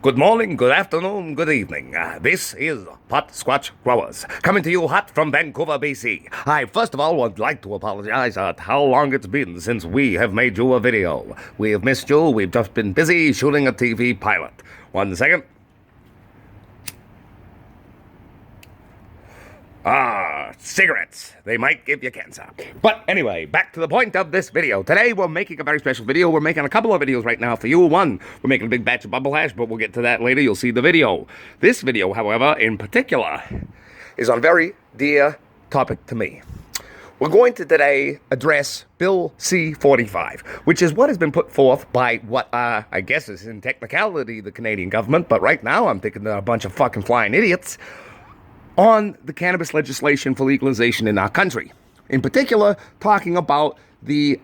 Good morning, good afternoon, good evening. This is Pot Squatch Growers, coming to you hot from Vancouver, BC. I first of all would like to apologize at how long it's been since we have made you a video. We have missed you, we've just been busy shooting a TV pilot. 1 second. Cigarettes. They might give you cancer. But anyway, back to the point of this video. Today we're making a very special video. We're making a couple of videos right now for you. One, we're making a big batch of bubble hash, but we'll get to that later. You'll see the video. This video, however, in particular, is on a very dear topic to me. We're going to today address Bill C-45, which is what has been put forth by what I guess is in technicality the Canadian government, but right now I'm thinking they're a bunch of fucking flying idiots, on the cannabis legislation for legalization in our country. In particular, talking about the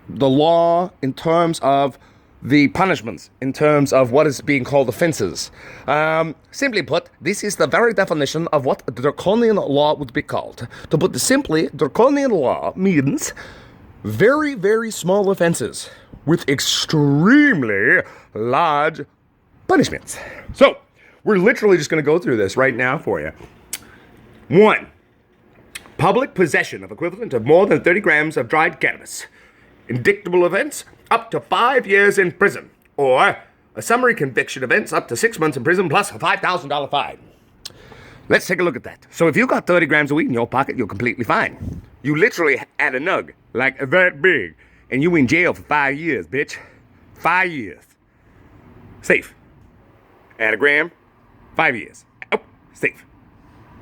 law in terms of the punishments, in terms of what is being called offenses. Simply put, this is the very definition of what a draconian law would be called. To put it simply, draconian law means very, very small offenses with extremely large punishments. So, we're literally just going to go through this right now for you. 1. Public possession of equivalent of more than 30 grams of dried cannabis. Indictable offense, up to 5 years in prison. Or a summary conviction offense, up to 6 months in prison plus a $5,000 fine. Let's take a look at that. So if you got 30 grams of weed in your pocket, you're completely fine. You literally had a nug, like that big, and you in jail for 5 years, bitch. 5 years. Safe. Add a gram. 5 years. Oh, safe.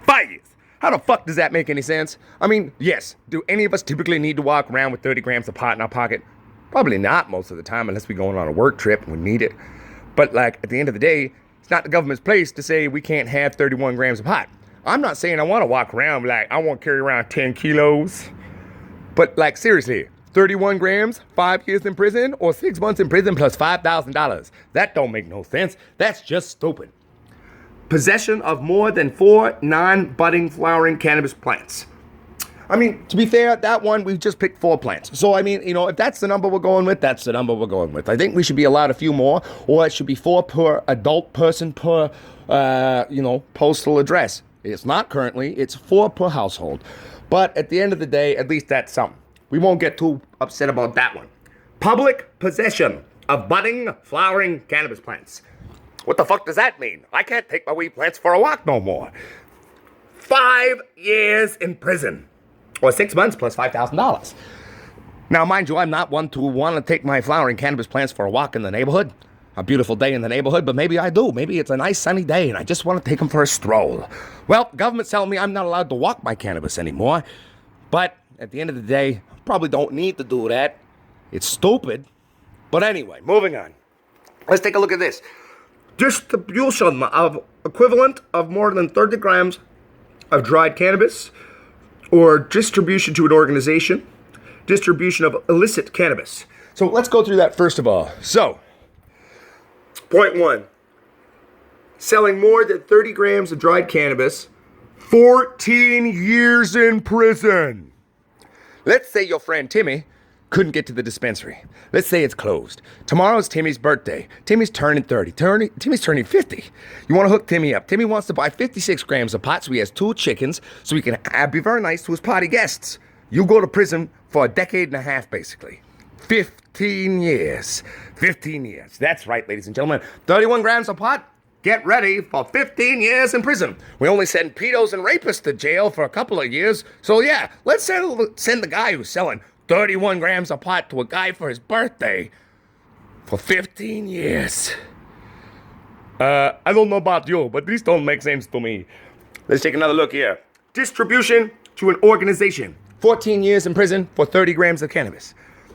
5 years. How the fuck does that make any sense? I mean, yes, do any of us typically need to walk around with 30 grams of pot in our pocket? Probably not most of the time, unless we're going on a work trip and we need it. But, like, at the end of the day, it's not the government's place to say we can't have 31 grams of pot. I'm not saying I want to walk around like I want to carry around 10 kilos. But, like, seriously, 31 grams, 5 years in prison, or 6 months in prison plus $5,000. That don't make no sense. That's just stupid. Possession of more than 4 non-budding flowering cannabis plants. I mean, to be fair, that one, we've just picked 4 plants. So, I mean, you know, if that's the number we're going with, that's the number we're going with. I think we should be allowed a few more, or it should be 4 per adult person per, postal address. It's not currently, it's 4 per household. But at the end of the day, at least that's something. We won't get too upset about that one. Public possession of budding, flowering cannabis plants. What the fuck does that mean? I can't take my weed plants for a walk no more. 5 years in prison. Or 6 months plus $5,000. Now, mind you, I'm not one to want to take my flowering cannabis plants for a walk in the neighborhood. A beautiful day in the neighborhood, but maybe I do. Maybe it's a nice sunny day and I just want to take them for a stroll. Well, government's telling me I'm not allowed to walk my cannabis anymore. But at the end of the day, I probably don't need to do that. It's stupid. But anyway, moving on. Let's take a look at this. Distribution of equivalent of more than 30 grams of dried cannabis, or distribution to an organization, distribution of illicit cannabis. So let's go through that first of all. So, point 1, selling more than 30 grams of dried cannabis, 14 years in prison. Let's say your friend Timmy couldn't get to the dispensary. Let's say it's closed. Tomorrow's Timmy's birthday. Timmy's turning 30. Timmy's turning 50. You want to hook Timmy up. Timmy wants to buy 56 grams of pot so he has 2 chickens so he can be very nice to his party guests. You go to prison for a decade and a half, basically. 15 years. 15 years. That's right, ladies and gentlemen. 31 grams of pot. Get ready for 15 years in prison. We only send pedos and rapists to jail for a couple of years. So yeah, let's send the guy who's selling 31 grams of pot to a guy for his birthday for 15 years. I don't know about you, but these don't make sense to me. Let's take another look here. Distribution to an organization. 14 years in prison for 30 grams of cannabis.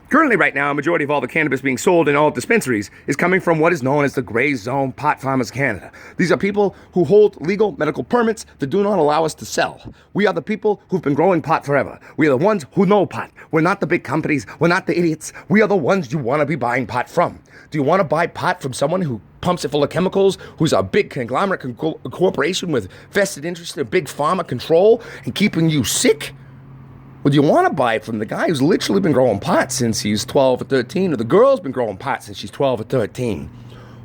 Currently, right now, a majority of all the cannabis being sold in all dispensaries is coming from what is known as the Gray Zone Pot Farmers Canada. These are people who hold legal medical permits that do not allow us to sell. We are the people who've been growing pot forever. We are the ones who know pot. We're not the big companies. We're not the idiots. We are the ones you want to be buying pot from. Do you want to buy pot from someone who pumps it full of chemicals, who's a big conglomerate corporation with vested interest in big pharma control and keeping you sick? Would you want to buy it from the guy who's literally been growing pot since he's 12 or 13, or the girl's been growing pot since she's 12 or 13?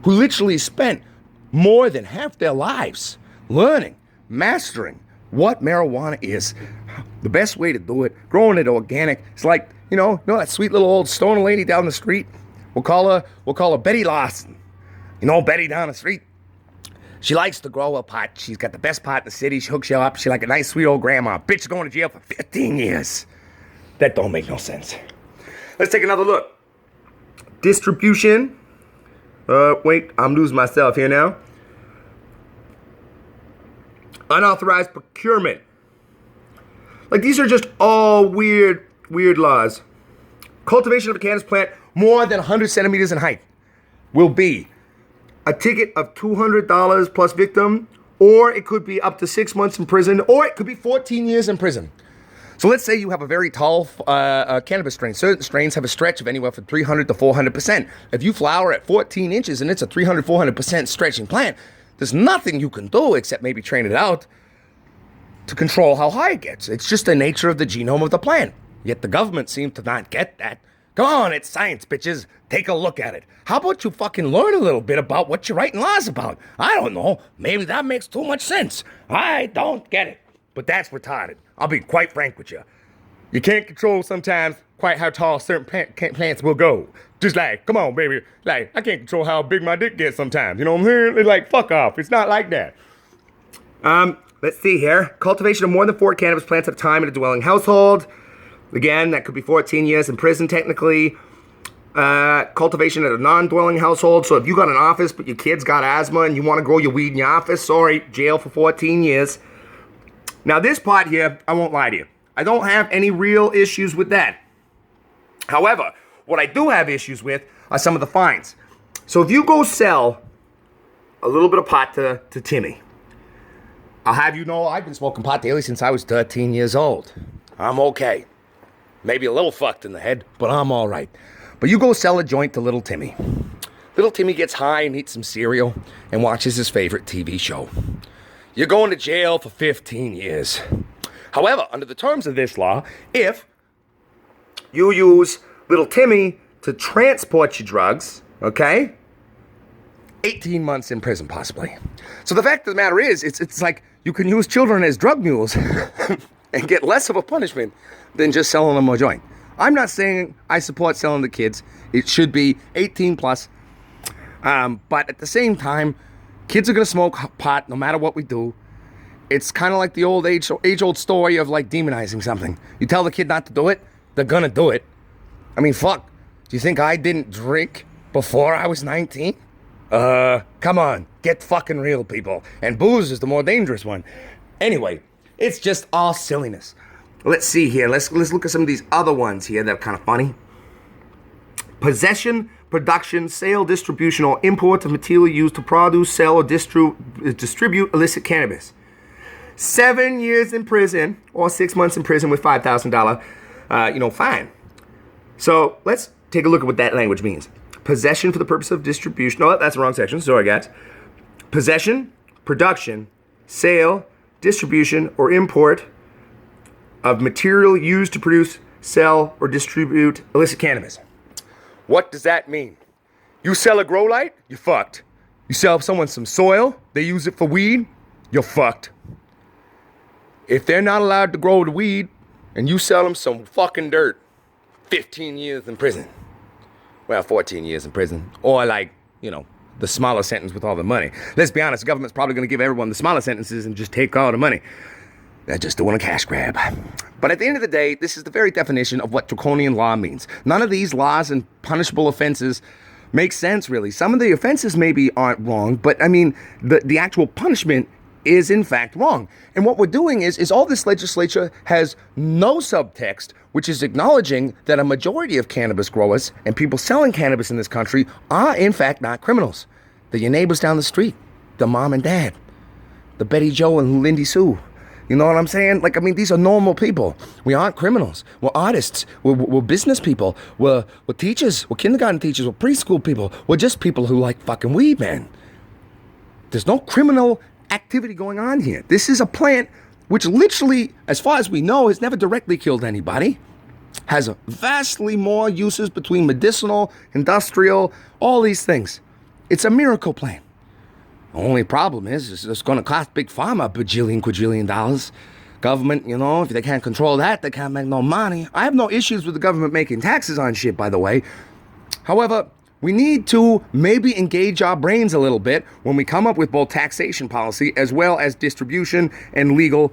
who literally spent more than half their lives learning, mastering what marijuana is, the best way to do it, growing it organic. It's like, you know that sweet little old stoner lady down the street? We'll call her Betty Larson. You know Betty down the street? She likes to grow a pot. She's got the best pot in the city. She hooks you up. She's like a nice sweet old grandma. Bitch going to jail for 15 years. That don't make no sense. Let's take another look. Distribution. Wait, I'm losing myself here now. Unauthorized procurement. Like, these are just all weird laws. Cultivation of a cannabis plant more than 100 centimeters in height will be a ticket of $200 plus victim, or it could be up to 6 months in prison, or it could be 14 years in prison. So let's say you have a very tall cannabis strain. Certain strains have a stretch of anywhere from 300 to 400%. If you flower at 14 inches and it's a 300, 400% stretching plant, there's nothing you can do except maybe train it out to control how high it gets. It's just the nature of the genome of the plant. Yet the government seems to not get that. Come on, it's science, bitches. Take a look at it. How about you fucking learn a little bit about what you're writing laws about? I don't know. Maybe that makes too much sense. I don't get it. But that's retarded. I'll be quite frank with you. You can't control sometimes quite how tall certain plants will go. Just like, come on, baby. Like, I can't control how big my dick gets sometimes. You know what I'm saying? It's like, fuck off. It's not like that. Let's see here. Cultivation of more than 4 cannabis plants at a time in a dwelling household. Again, that could be 14 years in prison, technically. Cultivation at a non-dwelling household. So if you got an office, but your kid's got asthma and you want to grow your weed in your office, sorry, jail for 14 years. Now, this part here, I won't lie to you. I don't have any real issues with that. However, what I do have issues with are some of the fines. So if you go sell a little bit of pot to Timmy, I'll have you know I've been smoking pot daily since I was 13 years old. I'm okay. Maybe a little fucked in the head, but I'm all right. But you go sell a joint to little Timmy. Little Timmy gets high and eats some cereal and watches his favorite TV show. You're going to jail for 15 years. However, under the terms of this law, if you use little Timmy to transport your drugs, okay, 18 months in prison, possibly. So the fact of the matter is, it's like you can use children as drug mules and get less of a punishment than just selling them a joint. I'm not saying I support selling to kids. It should be 18 plus. But at the same time, kids are going to smoke pot no matter what we do. It's kind of like the age-old story of like demonizing something. You tell the kid not to do it, they're going to do it. I mean, fuck. Do you think I didn't drink before I was 19? Come on. Get fucking real, people. And booze is the more dangerous one. Anyway, it's just all silliness. Let's see here. Let's look at some of these other ones here that are kind of funny. Possession, production, sale, distribution, or import of material used to produce, sell, or distribute illicit cannabis. 7 years in prison or 6 months in prison with $5,000, fine. So let's take a look at what that language means. Possession for the purpose of distribution. No, that's the wrong section. Sorry, guys. Possession, production, sale, distribution, or import of material used to produce, sell, or distribute illicit cannabis. What does that mean? You sell a grow light, you're fucked. You sell someone some soil, they use it for weed, you're fucked. If they're not allowed to grow the weed and you sell them some fucking dirt, 15 years in prison. Well, 14 years in prison. Or like, the smaller sentence with all the money. Let's be honest, the government's probably going to give everyone the smaller sentences and just take all the money. They're just doing a cash grab. But at the end of the day, this is the very definition of what draconian law means. None of these laws and punishable offenses make sense, really. Some of the offenses maybe aren't wrong, but I mean, the actual punishment is in fact wrong. And what we're doing is all this legislature has no subtext, which is acknowledging that a majority of cannabis growers and people selling cannabis in this country are in fact not criminals. They're your neighbors down the street, the mom and dad, the Betty Joe and Lindy Sue. You know what I'm saying? These are normal people. We aren't criminals. We're artists. We're business people. We're teachers. We're kindergarten teachers. We're preschool people. We're just people who like fucking weed, man. There's no criminal activity going on here. This is a plant which literally, as far as we know, has never directly killed anybody. Has vastly more uses between medicinal, industrial, all these things. It's a miracle plan. The only problem is it's going to cost Big Pharma a bajillion, quadrillion dollars. Government, if they can't control that, they can't make no money. I have no issues with the government making taxes on shit, by the way. However, we need to maybe engage our brains a little bit when we come up with both taxation policy as well as distribution and legal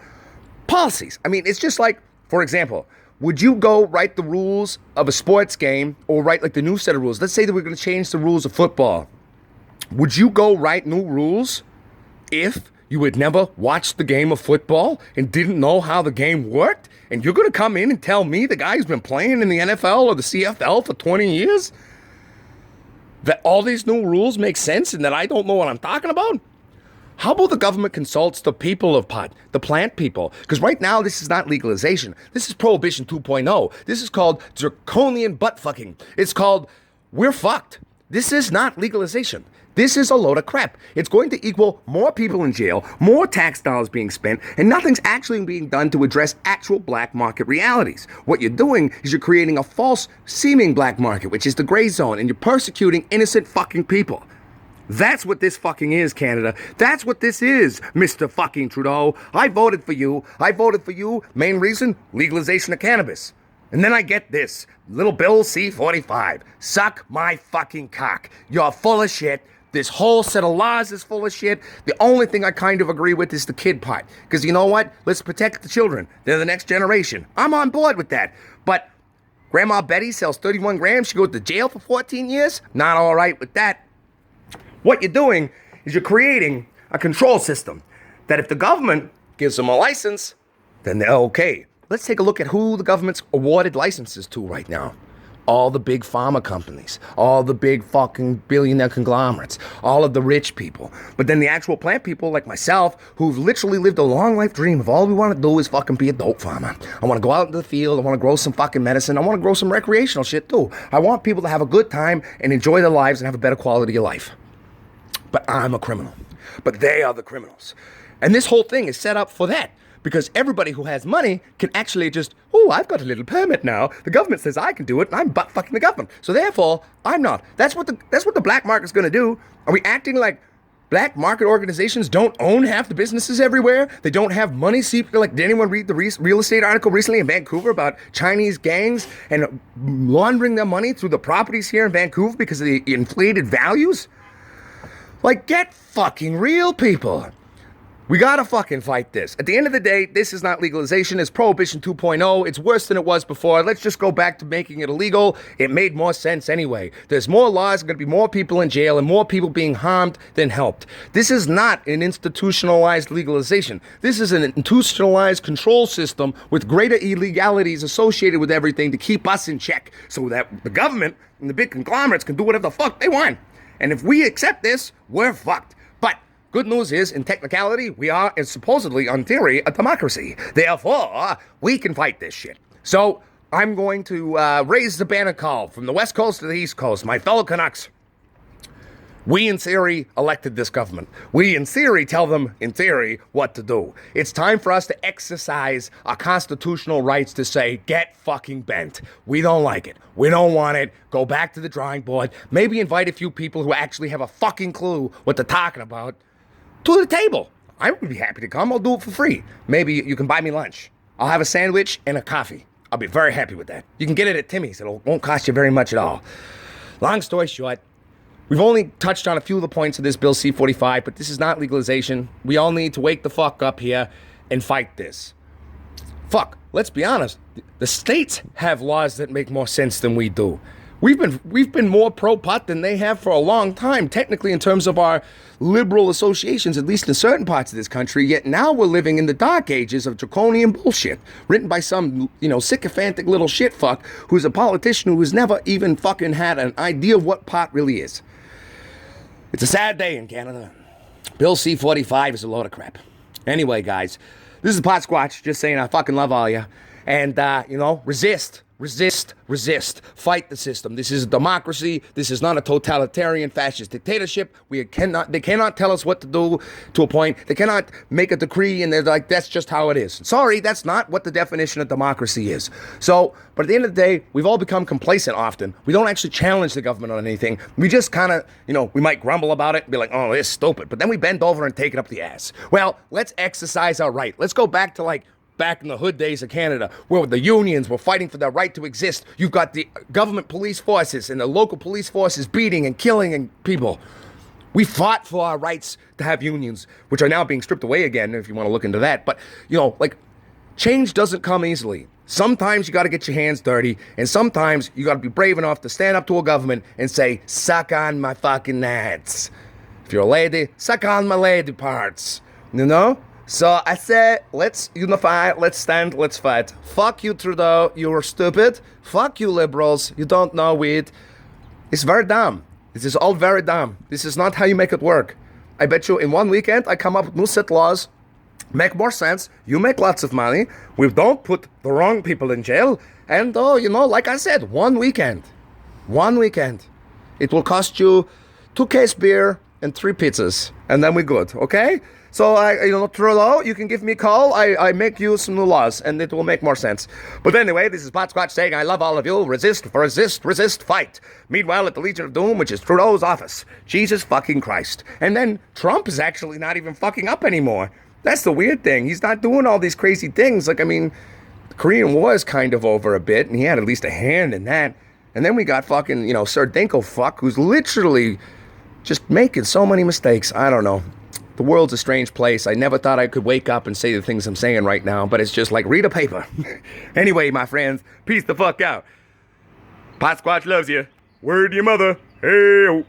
policies. I mean, it's just like, for example, would you go write the rules of a sports game or write like the new set of rules? Let's say that we're going to change the rules of football. Would you go write new rules if you had never watched the game of football and didn't know how the game worked? And you're going to come in and tell me, the guy who's been playing in the NFL or the CFL for 20 years, that all these new rules make sense and that I don't know what I'm talking about? How about the government consults the people of pot, the plant people? Because right now, this is not legalization. This is Prohibition 2.0. This is called draconian butt fucking. It's called, we're fucked. This is not legalization. This is a load of crap. It's going to equal more people in jail, more tax dollars being spent, and nothing's actually being done to address actual black market realities. What you're doing is you're creating a false seeming black market, which is the gray zone, and you're persecuting innocent fucking people. That's what this fucking is, Canada. That's what this is, Mr. fucking Trudeau. I voted for you. Main reason, legalization of cannabis. And then I get this, little Bill C-45. Suck my fucking cock. You're full of shit. This whole set of laws is full of shit. The only thing I kind of agree with is the kid part. Because you know what? Let's protect the children. They're the next generation. I'm on board with that. But Grandma Betty sells 31 grams. She goes to jail for 14 years. Not all right with that. What you're doing is you're creating a control system that if the government gives them a license, then they're okay. Let's take a look at who the government's awarded licenses to right now. All the big pharma companies, all the big fucking billionaire conglomerates, all of the rich people. But then the actual plant people like myself, who've literally lived a long life dream of all we want to do is fucking be a dope farmer. I want to go out into the field, I want to grow some fucking medicine, I want to grow some recreational shit too. I want people to have a good time and enjoy their lives and have a better quality of life. But I'm a criminal. But they are the criminals. And this whole thing is set up for that. Because everybody who has money can actually just, I've got a little permit now. The government says I can do it, and I'm butt fucking the government. So therefore, I'm not. That's what the black market's gonna do. Are we acting like black market organizations don't own half the businesses everywhere? They don't have money. See, like, did anyone read the real estate article recently in Vancouver about Chinese gangs and laundering their money through the properties here in Vancouver because of the inflated values? Like, get fucking real, people. We gotta fucking fight this. At the end of the day, this is not legalization. It's Prohibition 2.0. It's worse than it was before. Let's just go back to making it illegal. It made more sense anyway. There's more laws, going to be more people in jail, and more people being harmed than helped. This is not an institutionalized legalization. This is an institutionalized control system with greater illegalities associated with everything to keep us in check so that the government and the big conglomerates can do whatever the fuck they want. And if we accept this, we're fucked. But good news is, in technicality, we are, and supposedly, on theory, a democracy. Therefore, we can fight this shit. So, I'm going to raise the banner call from the West Coast to the East Coast, my fellow Canucks. We, in theory, elected this government. We, in theory, tell them, in theory, what to do. It's time for us to exercise our constitutional rights to say, get fucking bent. We don't like it. We don't want it. Go back to the drawing board. Maybe invite a few people who actually have a fucking clue what they're talking about to the table. I would be happy to come. I'll do it for free. Maybe you can buy me lunch. I'll have a sandwich and a coffee. I'll be very happy with that. You can get it at Timmy's. It won't cost you very much at all. Long story short, we've only touched on a few of the points of this Bill C-45, but this is not legalization. We all need to wake the fuck up here and fight this. Fuck, let's be honest. The states have laws that make more sense than we do. We've been more pro-pot than they have for a long time, technically in terms of our liberal associations, at least in certain parts of this country, yet now we're living in the dark ages of draconian bullshit, written by some, sycophantic little shitfuck who's a politician who's never even fucking had an idea of what pot really is. It's a sad day in Canada. Bill C-45 is a load of crap. Anyway, guys, this is Pot Squatch, just saying I fucking love all you. And, resist. resist, resist, fight the system. This is a democracy. This is not a totalitarian fascist dictatorship. They cannot tell us what to do to a point. They cannot make a decree and they're like, that's just how it is. Sorry, that's not what the definition of democracy is. So, but at the end of the day, we've all become complacent often. We don't actually challenge the government on anything. We just kind of, we might grumble about it and be like, oh, it's stupid. But then we bend over and take it up the ass. Well, let's exercise our right. Let's go back to back in the hood days of Canada, where the unions were fighting for their right to exist. You've got the government police forces and the local police forces beating and killing people. We fought for our rights to have unions, which are now being stripped away again, if you want to look into that. But, change doesn't come easily. Sometimes you got to get your hands dirty, and sometimes you got to be brave enough to stand up to a government and say, suck on my fucking nuts. If you're a lady, suck on my lady parts. So I say, let's unify, let's stand, let's fight. Fuck you, Trudeau, you're stupid. Fuck you, liberals, you don't know weed. It's very dumb. This is all very dumb. This is not how you make it work. I bet you in one weekend I come up with new set laws, make more sense, you make lots of money, we don't put the wrong people in jail, and like I said, one weekend. It will cost you 2 case beer and 3 pizzas, and then we're good, okay? So, Trudeau, you can give me a call. I make you some new laws, and it will make more sense. But anyway, this is Pot Squatch saying I love all of you. Resist, fight. Meanwhile, at the Legion of Doom, which is Trudeau's office, Jesus fucking Christ. And then Trump is actually not even fucking up anymore. That's the weird thing. He's not doing all these crazy things. The Korean War is kind of over a bit, and he had at least a hand in that. And then we got fucking, Sir Dinko fuck, who's literally just making so many mistakes. I don't know. The world's a strange place. I never thought I could wake up and say the things I'm saying right now, but it's just like, read a paper. Anyway, my friends, peace the fuck out. Pot Squatch loves you. Word to your mother. Hey.